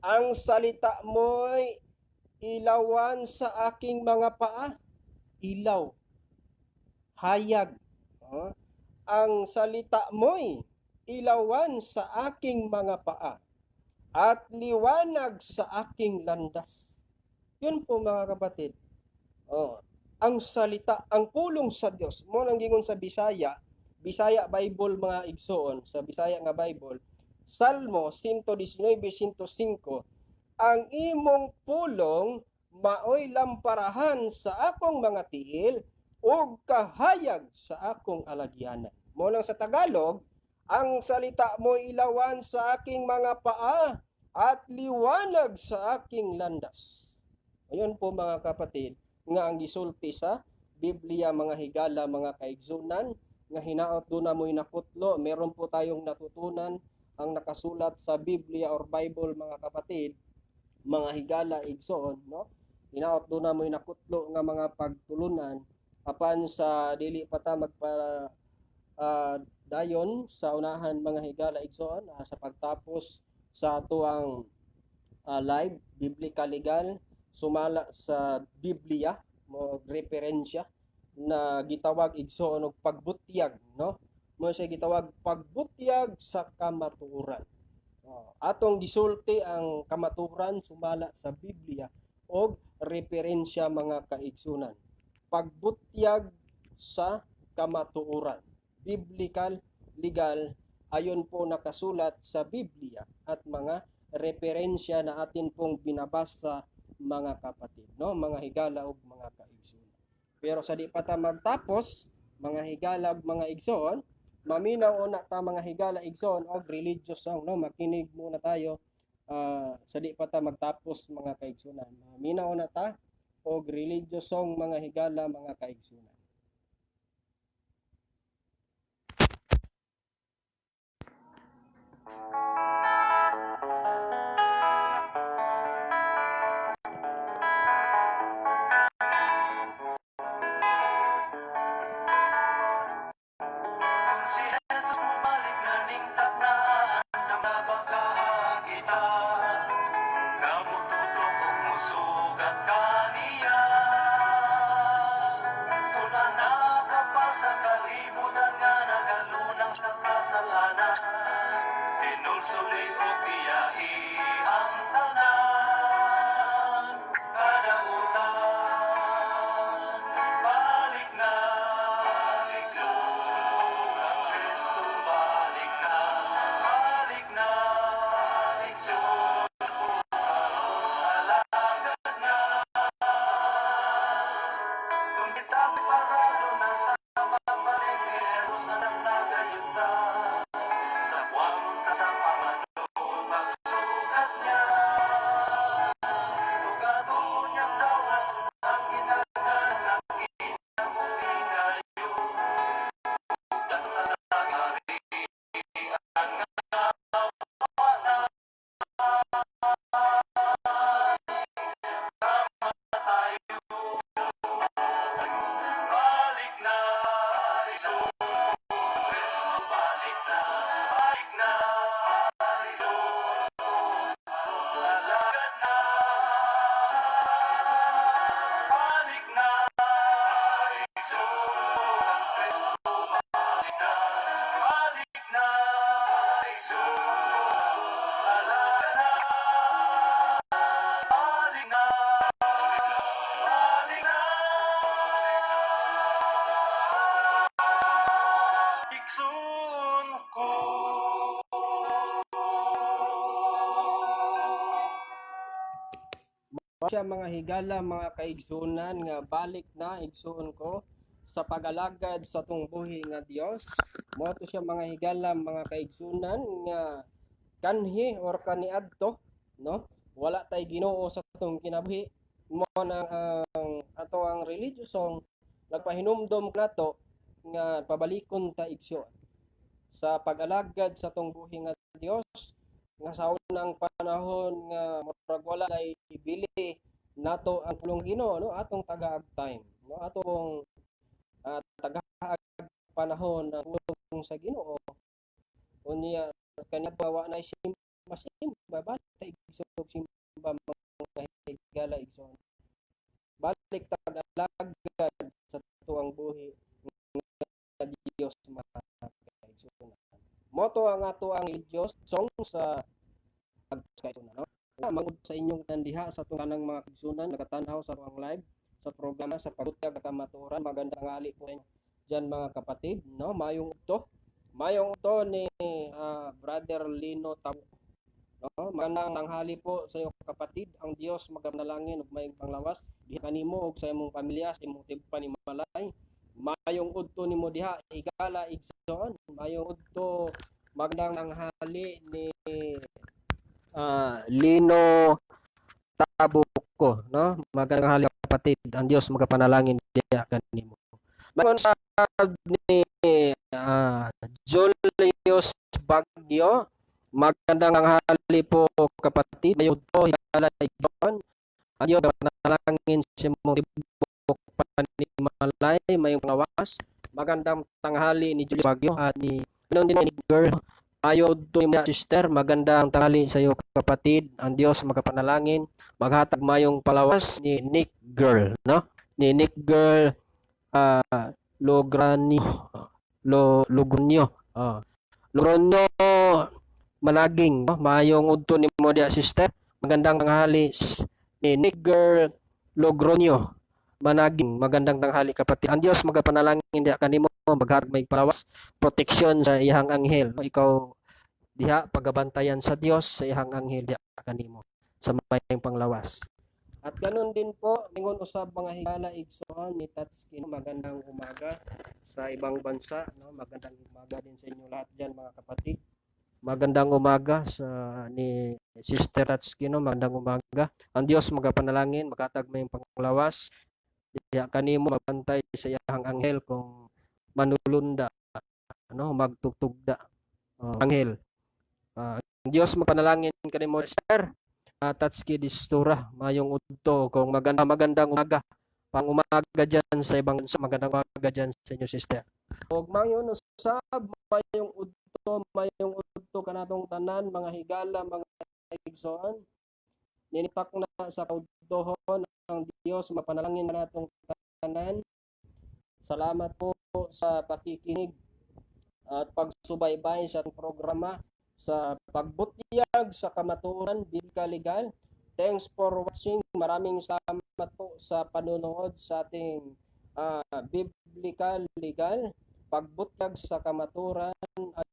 Ang salita mo'y ilawan sa aking mga paa. Ilaw. Hayag. Ang salita mo'y ilawan sa aking mga paa at liwanag sa aking landas. Yun po mga kapatid. Ang salita, ang pulong sa Dios, mo nang gingon sa Bisaya Bible mga igsoon, sa Bisaya nga Bible, Salmo 119:105, ang imong pulong maoy lamparahan sa akong mga tiil ug kahayag sa akong alagyanan. Mo lang sa Tagalog, ang salita mo ilawan sa aking mga paa at liwanag sa aking landas. Ayun po mga kapatid, nga ang gisulti sa Biblia mga higala, mga kaigsunan, nga hinaot doon na mo'y nakutlo. Meron po tayong natutunan ang nakasulat sa Biblia or Bible mga kapatid, mga higala igsoon, no? Hinaot doon na mo'y nakutlo nga mga pagtulunan apan sa dili pa ta magpa dayon sa unahan mga higala igsoon sa pagtapos sa atuang live biblical legal sumala sa Biblia mo referensya na gitawag igsoon og pagbutyag, no? Mo siya gitawag pagbutyag sa kamatuoran. Atong gisulti ang kamatuoran sumala sa Biblia og referensya mga kaigsunan. Pagbutyag sa kamatuoran. Biblical legal ayon po nakasulat sa Biblia at mga referensya na atin pong binabasa mga kapatid, no? Mga higala ug mga kaigsoon. Pero sa di pa ta magtapos, mga higala ug mga igsoon, maminaw una ta mga higala igsoon og religious song, no? Makinig muna tayo sa di pa ta magtapos mga kaigsunan. Minaw na ta og religiosong mga higala mga kaigsunan. Si Jesus bumalik na ning taknaan ng nabakahagita. Kamututok og musugat kaniya. Una nakapa sa kalibutan nga nagalunang sa kasalanan. Tinulsuli og tiyai ang tanan. Kadautan, balik na. Igsoon ang Kristo, balik na. Balik na. Igsoon, alagad na. Kung kita'y parado na sa pagbalik ni Jesus na nang nagayuta. Sa buwamon ta sa pamanoon, magsugat niya. Tugatun niyang dawat ang ginaganan ng kinabuhi ngayon. Ugdan na sa karian nga wala. Tayo balik na. Igsoon, Kristo, balik na. Balik na. Igsoon, alagad na. Balik na. Igsoon ang Kristo, balik na. Balik na. Igsoon, alagad na. Balik na. Balik na. Igsoon ko. Siya mga higala mga kaigsunan nga balik na igsuon ko sa pagalagad sa tong buhi nga Dios. Mo to siya mga higala mga kaigsunan nga kanhi or kaniadto, no? Wala tay Ginoo sa tong kinabuhi. Mo na ang ato ang religiosong nagpahinumdom nato nga pabalikon ta igsoon sa pag-alagad sa tong buhi nga Dios nga sa unang panahon nga murag wala nay ibili nato ang pulong Ginoo, no, atong tagaag time, no, atong tagaag panahon na pulong sa Ginoo unya kanya bawa na simba balik igsog simba mga higala igsoon balik tagalag sa tuang buhi nga Dios mga kaigsunan. Moto ang ato ang Diyos song sa pagkaigsunan, no? Mangud sa inyong nandiha sa tunganang mga kaigsunan nagatanaw sa tuang live sa programa sa pagbutyag at kamatuoran. Magandang ngali po diyan mga kapatid, no? Mayong to ni Brother Lino Tabu. No? Magandang tanghali po sa iyo kapatid. Ang Dios maganalangin ug mayong panglawas diha kanimo ug sa imong pamilya, sa imong tibukan ni Malay. Mayong udto nimo diha igala igsoon. Mayong udto magandang tanghali ni Lino Tabuko, no? Magandang tanghali kapatid. Ang Dios magapanalangin diha kanimo. Mayon sa ni Julius Bagyo. Magandang tanghali po kapatid. Mayong udto igala igsoon. Ang Dios magapanalangin sa imong tibok panimalay, mayong panglawas. Magandang tanghali ni Julius Bagyo at ni ganon din ni girl. Ayo do mga sister, magandang tanghali sa iyo kapatid. Ang Dios magapanalangin, maghatag mayong palawas ni Nick Girl, no? Ni Nick Girl Logronyo. Logronyo Malaging, no? Mayong udto ni mo dia sister. Magandang tanghali ni Nick Girl Logronyo Managing. Magandang tanghali kapatid. Ang Dios magapanalangin diha kanimo, maghatag may palawas, proteksyon sa iyang anghel. Ikaw diha pagabantayan sa Dios sa iyang anghel diha kanimo sa mayong panglawas. At ganun din po ningon usab mga higala igsoon ni Tatskin. Magandang umaga sa ibang bansa, no? Magandang umaga din sa inyo lahat diyan mga kapatid. Magandang umaga sa ni Sister Tatsuki, no? Magandang umaga. Ang Dios magapanalangin, makatag may panglawas. Diya kanimo mabantay sa iyang anghel kung manulunda, ano, magtugtugda. Anghel. Ang Dios mapanalangin kanimo, Sister. Tatsuki Distura, mayong udto kung magandang umaga. Pang umaga dyan sa ibang bansa, magandang umaga dyan sa inyo, Sister. Ug mayon usab mayong udto kanatong tanan mga higala, mga igsoon. Ninitak na sa kaudtohon ang Dios mapanalangin natong tanan. Salamat po sa pakikinig at pagsubaybay sa ating programa sa pagbutiyag sa kamaturan biblikal legal. Thanks for watching. Maraming salamat po sa panonood sa ating biblical legal pagbutiyag sa kamaturan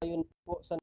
ayon po sa